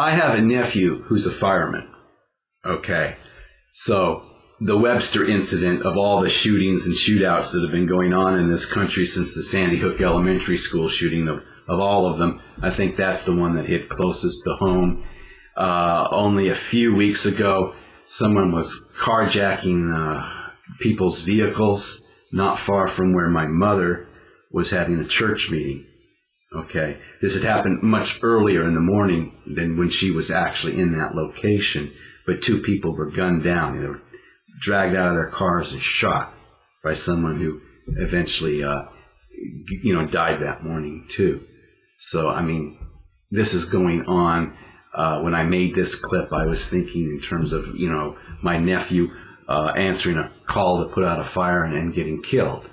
I have a nephew who's a fireman. Okay. So the Webster incident, of all the shootings and shootouts that have been going on in this country since the Sandy Hook Elementary School shooting, of all of them, I think that's the one that hit closest to home. Only a few weeks ago, someone was carjacking people's vehicles not far from where my mother was having a church meeting. Okay. This had happened much earlier in the morning than when she was actually in that location. But two people were gunned down. They were dragged out of their cars and shot by someone who eventually, died that morning too. So, I mean, this is going on. When I made this clip, I was thinking in terms of, my nephew answering a call to put out a fire and getting killed,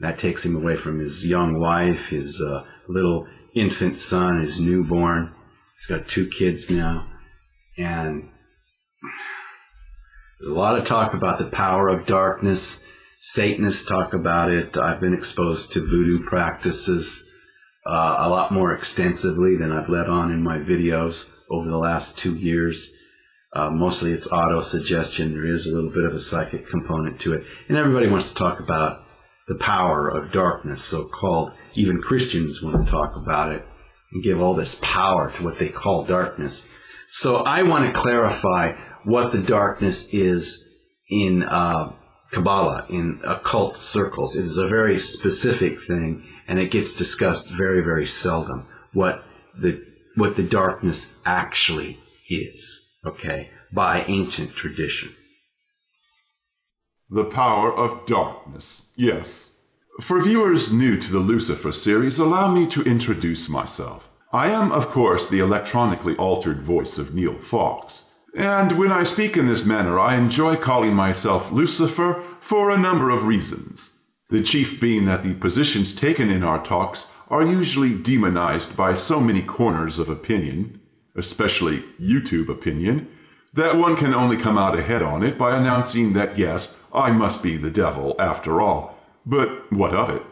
That takes him away from his young wife, his little infant son, his newborn. He's got 2 kids now. And there's a lot of talk about the power of darkness. Satanists talk about it. I've been exposed to voodoo practices a lot more extensively than I've let on in my videos over the last 2 years. Mostly it's auto-suggestion. There is a little bit of a psychic component to it. And everybody wants to talk about the power of darkness, so-called. Even Christians want to talk about it and give all this power to what they call darkness. So I want to clarify what the darkness is in Kabbalah, in occult circles. It is a very specific thing, and it gets discussed very, very seldom, what the darkness actually is, okay, by ancient tradition. The power of darkness, yes. For viewers new to the Lucifer series, allow me to introduce myself. I am, of course, the electronically altered voice of Neil Fox. And when I speak in this manner, I enjoy calling myself Lucifer for a number of reasons. The chief being that the positions taken in our talks are usually demonized by so many corners of opinion, especially YouTube opinion, that one can only come out ahead on it by announcing that yes, I must be the devil after all. But what of it?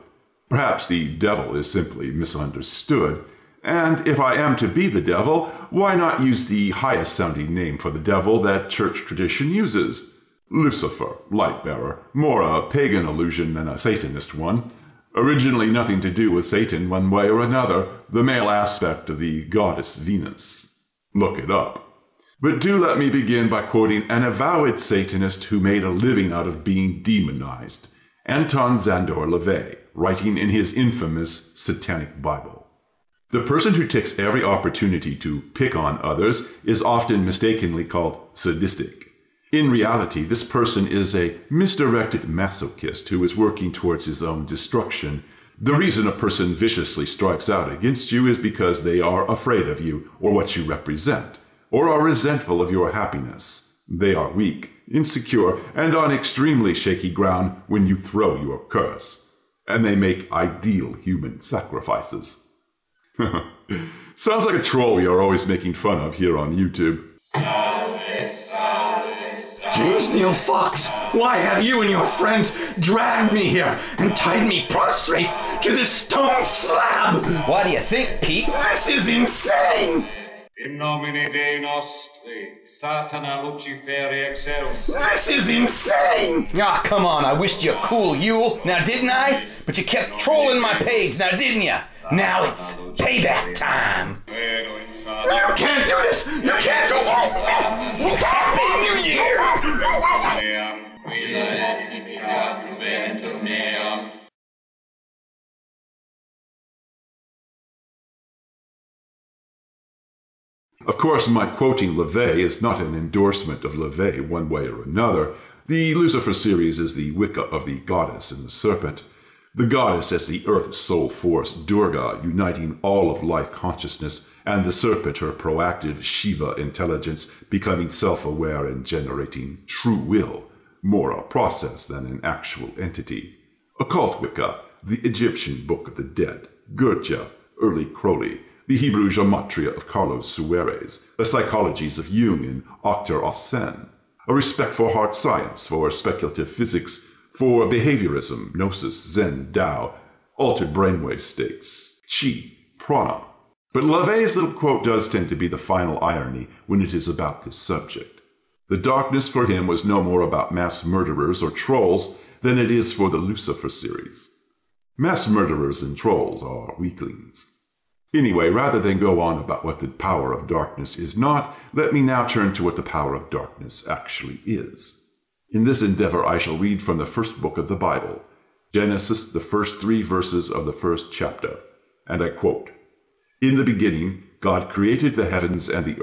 Perhaps the devil is simply misunderstood. And if I am to be the devil, why not use the highest sounding name for the devil that church tradition uses? Lucifer, light bearer, more a pagan allusion than a Satanist one. Originally nothing to do with Satan one way or another, the male aspect of the goddess Venus. Look it up. But do let me begin by quoting an avowed Satanist who made a living out of being demonized, Anton Szandor LaVey, writing in his infamous Satanic Bible. The person who takes every opportunity to pick on others is often mistakenly called sadistic. In reality, this person is a misdirected masochist who is working towards his own destruction. The reason a person viciously strikes out against you is because they are afraid of you or what you represent, or are resentful of your happiness. They are weak, insecure, and on extremely shaky ground when you throw your curse. And they make ideal human sacrifices. Sounds like a troll we are always making fun of here on YouTube. James Neil Fox, why have you and your friends dragged me here and tied me prostrate to this stone slab? What do you think, Pete? This is insane! In nomine Dei nostri, Satana Luciferi excelsis. This is insane! Ah, come on, I wished you a cool Yule, now didn't I? But you kept trolling my page, now didn't you? Now it's payback time! You can't do this! You can't do this! Happy New Year! Of course, my quoting LaVey is not an endorsement of LaVey one way or another. The Lucifer series is the Wicca of the goddess and the serpent. The goddess as the earth's soul force, Durga, uniting all of life consciousness, and the serpent, her proactive Shiva intelligence, becoming self-aware and generating true will, more a process than an actual entity. Occult Wicca, the Egyptian Book of the Dead, Gurdjieff, early Crowley, the Hebrew gematria of Carlos Suarez, the psychologies of Jung and Octar Ossen, a respect for hard science, for speculative physics, for behaviorism, gnosis, Zen, Tao, altered brainwave states, Qi, prana, But LaVey's little quote does tend to be the final irony when it is about this subject. The darkness for him was no more about mass murderers or trolls than it is for the Lucifer series. Mass murderers and trolls are weaklings. Anyway, rather than go on about what the power of darkness is not, let me now turn to what the power of darkness actually is. In this endeavor, I shall read from the first book of the Bible, Genesis, the first 3 verses of the first chapter, and I quote, "In the beginning, God created the heavens and the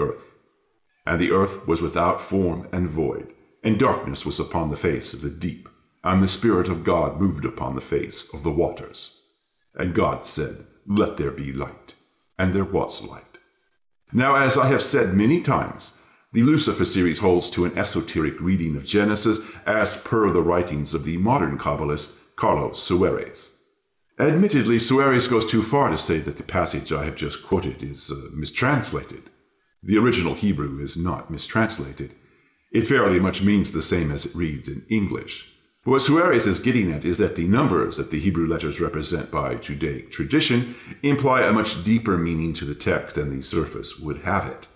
earth was without form and void, and darkness was upon the face of the deep, and the Spirit of God moved upon the face of the waters. And God said, Let there be light. And there was light." Now, as I have said many times, the Lucifer series holds to an esoteric reading of Genesis as per the writings of the modern Kabbalist Carlos Suarez. Admittedly, Suarez goes too far to say that the passage I have just quoted is mistranslated. The original Hebrew is not mistranslated. It fairly much means the same as it reads in English. What Suarez is getting at is that the numbers that the Hebrew letters represent by Judaic tradition imply a much deeper meaning to the text than the surface would have it.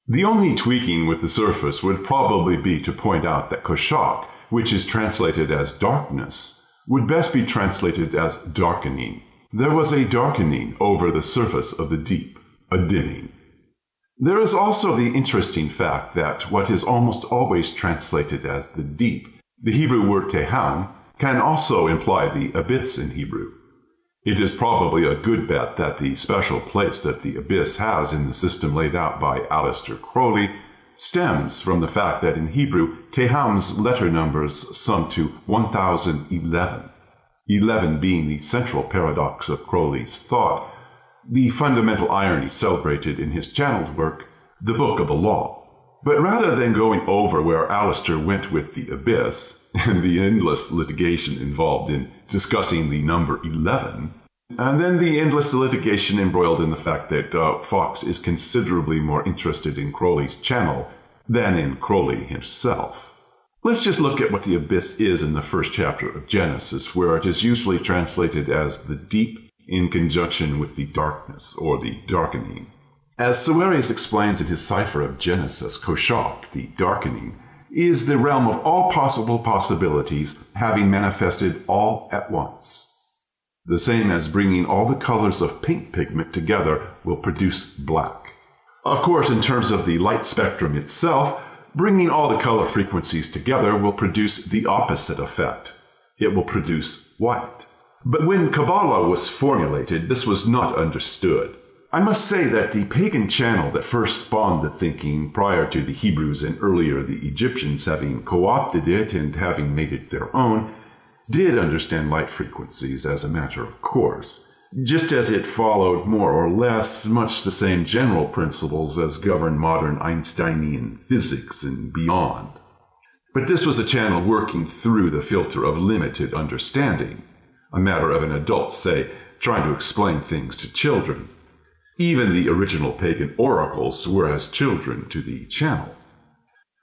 The only tweaking with the surface would probably be to point out that koshak, which is translated as darkness, would best be translated as darkening. There was a darkening over the surface of the deep, a dimming. There is also the interesting fact that what is almost always translated as the deep, the Hebrew word teham, can also imply the abyss in Hebrew. It is probably a good bet that the special place that the abyss has in the system laid out by Aleister Crowley stems from the fact that in Hebrew, Teham's letter numbers sum to 1011, 11 being the central paradox of Crowley's thought, the fundamental irony celebrated in his channeled work, The Book of the Law. But rather than going over where Aleister went with the abyss, and the endless litigation involved in discussing the number 11, and then the endless litigation embroiled in the fact that Fox is considerably more interested in Crowley's channel than in Crowley himself. Let's just look at what the abyss is in the first chapter of Genesis, where it is usually translated as the deep in conjunction with the darkness, or the darkening. As Suarez explains in his cipher of Genesis, koshak, the darkening, is the realm of all possible possibilities having manifested all at once. The same as bringing all the colors of paint pigment together will produce black. Of course, in terms of the light spectrum itself, bringing all the color frequencies together will produce the opposite effect. It will produce white. But when Kabbalah was formulated, this was not understood. I must say that the pagan channel that first spawned the thinking prior to the Hebrews and earlier the Egyptians having co-opted it and having made it their own, did understand light frequencies as a matter of course, just as it followed more or less much the same general principles as govern modern Einsteinian physics and beyond. But this was a channel working through the filter of limited understanding, a matter of an adult, say, trying to explain things to children. Even the original pagan oracles were as children to the channel.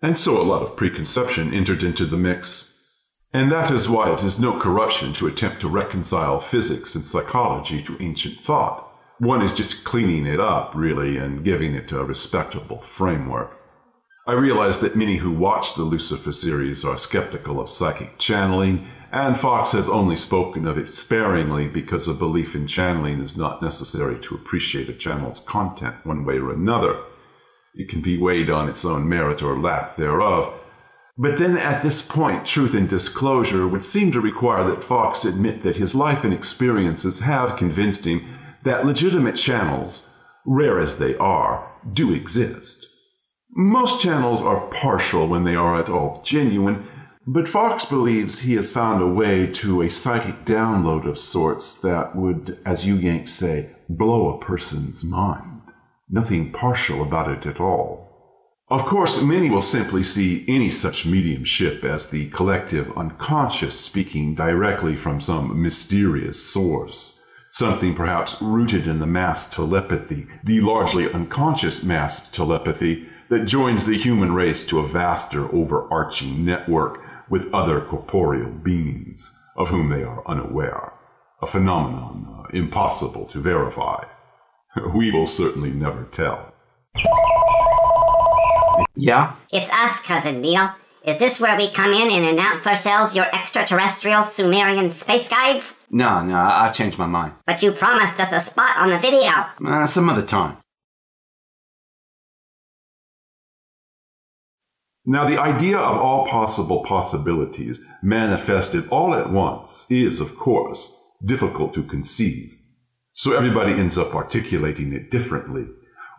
And so a lot of preconception entered into the mix. And that is why it is no corruption to attempt to reconcile physics and psychology to ancient thought. One is just cleaning it up, really, and giving it a respectable framework. I realize that many who watch the Lucifer series are skeptical of psychic channeling, and Fox has only spoken of it sparingly because a belief in channeling is not necessary to appreciate a channel's content one way or another. It can be weighed on its own merit or lack thereof. But then at this point, truth and disclosure would seem to require that Fox admit that his life and experiences have convinced him that legitimate channels, rare as they are, do exist. Most channels are partial when they are at all genuine, but Fox believes he has found a way to a psychic download of sorts that would, as you Yanks say, blow a person's mind. Nothing partial about it at all. Of course, many will simply see any such mediumship as the collective unconscious speaking directly from some mysterious source, something perhaps rooted in the mass telepathy, the largely unconscious mass telepathy that joins the human race to a vaster overarching network with other corporeal beings, of whom they are unaware, a phenomenon impossible to verify. We will certainly never tell. Yeah? It's us, Cousin Neil. Is this where we come in and announce ourselves your extraterrestrial Sumerian space guides? No, I changed my mind. But you promised us a spot on the video. Some other time. Now, the idea of all possible possibilities manifested all at once is, of course, difficult to conceive. So everybody ends up articulating it differently,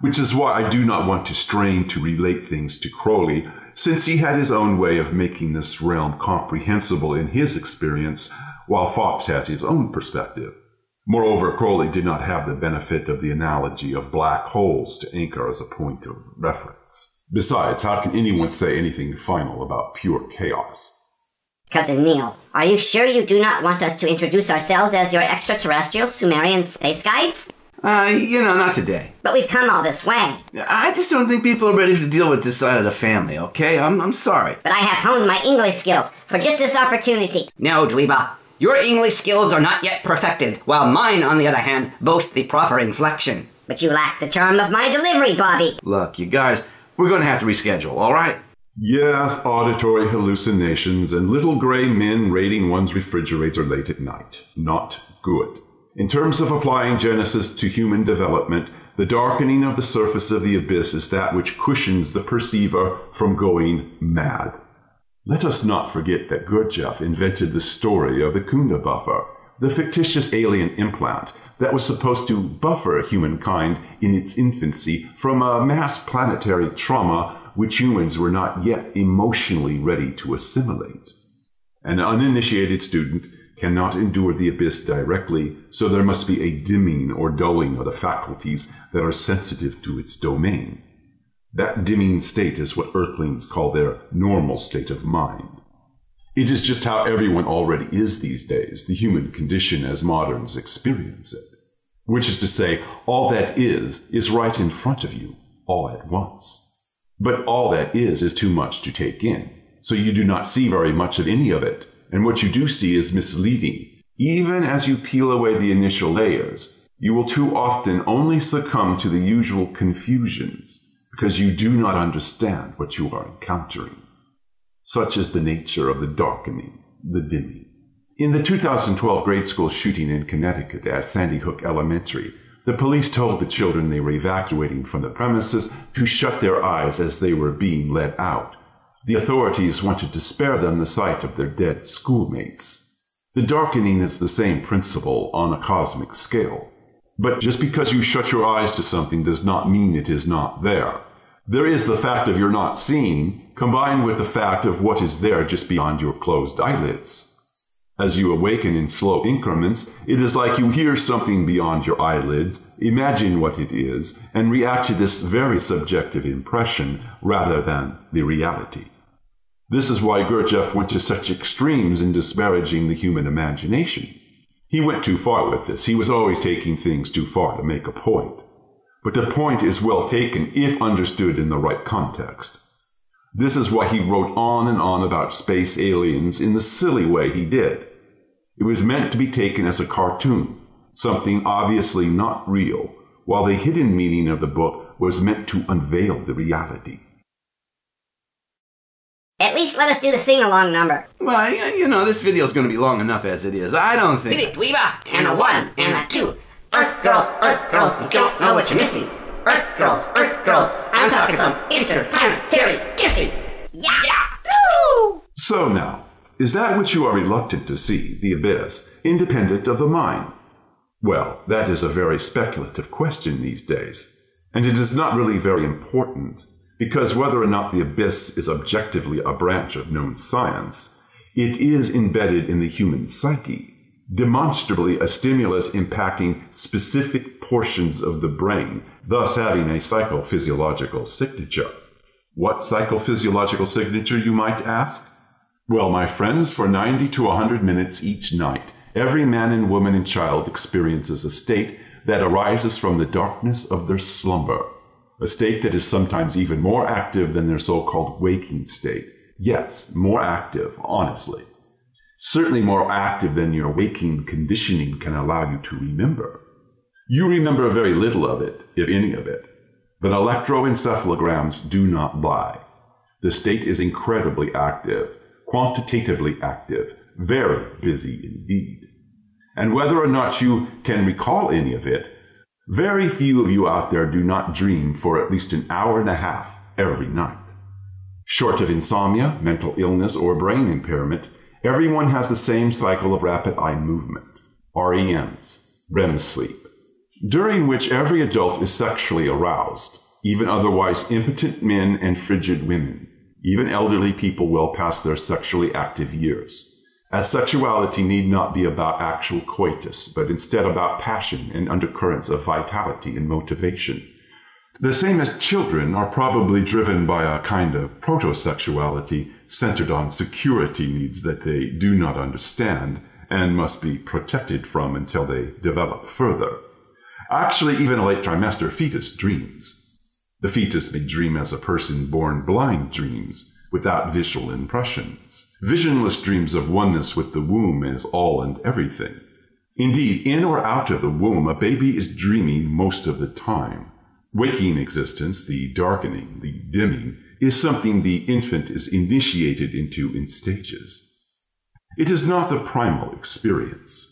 which is why I do not want to strain to relate things to Crowley, since he had his own way of making this realm comprehensible in his experience, while Fox has his own perspective. Moreover, Crowley did not have the benefit of the analogy of black holes to anchor as a point of reference. Besides, how can anyone say anything final about pure chaos? Cousin Neil, are you sure you do not want us to introduce ourselves as your extraterrestrial Sumerian space guides? Not today. But we've come all this way. I just don't think people are ready to deal with this side of the family, okay? I'm sorry. But I have honed my English skills for just this opportunity. No, Dweeba. Your English skills are not yet perfected, while mine, on the other hand, boast the proper inflection. But you lack the charm of my delivery, Bobby. Look, you guys, we're going to have to reschedule, all right? Yes, auditory hallucinations and little gray men raiding one's refrigerator late at night. Not good. In terms of applying Genesis to human development, the darkening of the surface of the abyss is that which cushions the perceiver from going mad. Let us not forget that Gurdjieff invented the story of the Kunda buffer, the fictitious alien implant that was supposed to buffer humankind in its infancy from a mass planetary trauma which humans were not yet emotionally ready to assimilate. An uninitiated student cannot endure the abyss directly, so there must be a dimming or dulling of the faculties that are sensitive to its domain. That dimming state is what Earthlings call their normal state of mind. It is just how everyone already is these days, the human condition as moderns experience it. Which is to say, all that is right in front of you, all at once. But all that is too much to take in, so you do not see very much of any of it, and what you do see is misleading. Even as you peel away the initial layers, you will too often only succumb to the usual confusions, because you do not understand what you are encountering. Such is the nature of the darkening, the dimming. In the 2012 grade school shooting in Connecticut at Sandy Hook Elementary, the police told the children they were evacuating from the premises to shut their eyes as they were being led out. The authorities wanted to spare them the sight of their dead schoolmates. The darkening is the same principle on a cosmic scale. But just because you shut your eyes to something does not mean it is not there. There is the fact of your not seeing, combined with the fact of what is there just beyond your closed eyelids. As you awaken in slow increments, it is like you hear something beyond your eyelids, imagine what it is, and react to this very subjective impression rather than the reality. This is why Gurdjieff went to such extremes in disparaging the human imagination. He went too far with this. He was always taking things too far to make a point. But the point is well taken if understood in the right context. This is why he wrote on and on about space aliens in the silly way he did. It was meant to be taken as a cartoon, something obviously not real, while the hidden meaning of the book was meant to unveil the reality. At least let us do the sing-along number. Well, this video's going to be long enough as it is. I don't think... Hit it, Dweeba! And a 1, and a 2. Earth girls, you don't know what you're missing. Earth girls, I'm talking some interplanetary kissing. Yeah! Woo! So now, is that which you are reluctant to see, the abyss, independent of the mind? Well, that is a very speculative question these days, and it is not really very important, because whether or not the abyss is objectively a branch of known science, it is embedded in the human psyche, demonstrably a stimulus impacting specific portions of the brain, thus having a psychophysiological signature. What psychophysiological signature, you might ask? Well, my friends, for 90 to 100 minutes each night, every man and woman and child experiences a state that arises from the darkness of their slumber, a state that is sometimes even more active than their so-called waking state. Yes, more active, honestly. Certainly more active than your waking conditioning can allow you to remember. You remember very little of it, if any of it. But electroencephalograms do not lie. The state is incredibly active, quantitatively active, very busy indeed. And whether or not you can recall any of it, very few of you out there do not dream for at least an hour and a half every night. Short of insomnia, mental illness, or brain impairment, everyone has the same cycle of rapid eye movement, REMs, REM sleep, during which every adult is sexually aroused, even otherwise impotent men and frigid women, even elderly people well past their sexually active years, as sexuality need not be about actual coitus, but instead about passion and undercurrents of vitality and motivation. The same as children are probably driven by a kind of proto-sexuality centered on security needs that they do not understand and must be protected from until they develop further. Actually, even a late trimester fetus dreams. The fetus may dream as a person born blind dreams, without visual impressions. Visionless dreams of oneness with the womb as all and everything. Indeed, in or out of the womb, a baby is dreaming most of the time. Waking existence, the darkening, the dimming, is something the infant is initiated into in stages. It is not the primal experience.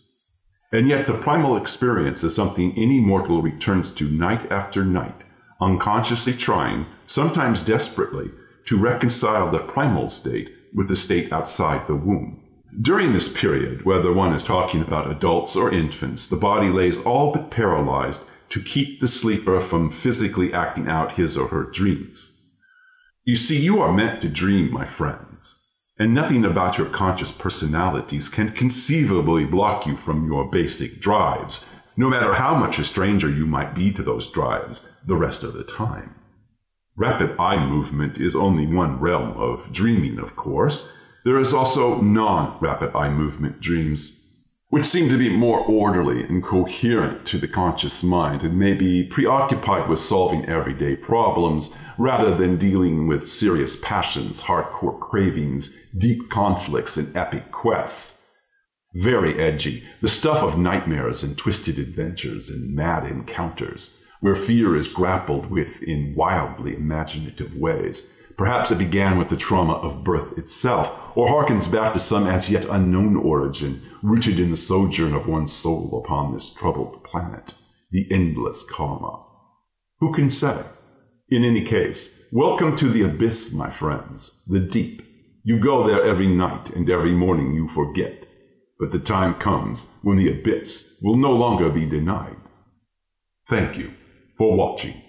And yet the primal experience is something any mortal returns to night after night, unconsciously trying, sometimes desperately, to reconcile the primal state with the state outside the womb. During this period, whether one is talking about adults or infants, the body lays all but paralyzed to keep the sleeper from physically acting out his or her dreams. You see, you are meant to dream, my friends, and nothing about your conscious personalities can conceivably block you from your basic drives, no matter how much a stranger you might be to those drives the rest of the time. Rapid eye movement is only one realm of dreaming, of course. There is also non-rapid eye movement dreams, which seem to be more orderly and coherent to the conscious mind and may be preoccupied with solving everyday problems rather than dealing with serious passions, hardcore cravings, deep conflicts, and epic quests. Very edgy, the stuff of nightmares and twisted adventures and mad encounters, where fear is grappled with in wildly imaginative ways. Perhaps it began with the trauma of birth itself, or harkens back to some as yet unknown origin, rooted in the sojourn of one's soul upon this troubled planet, the endless karma. Who can say? In any case, welcome to the abyss, my friends, the deep. You go there every night, and every morning you forget. But the time comes when the abyss will no longer be denied. Thank you for watching.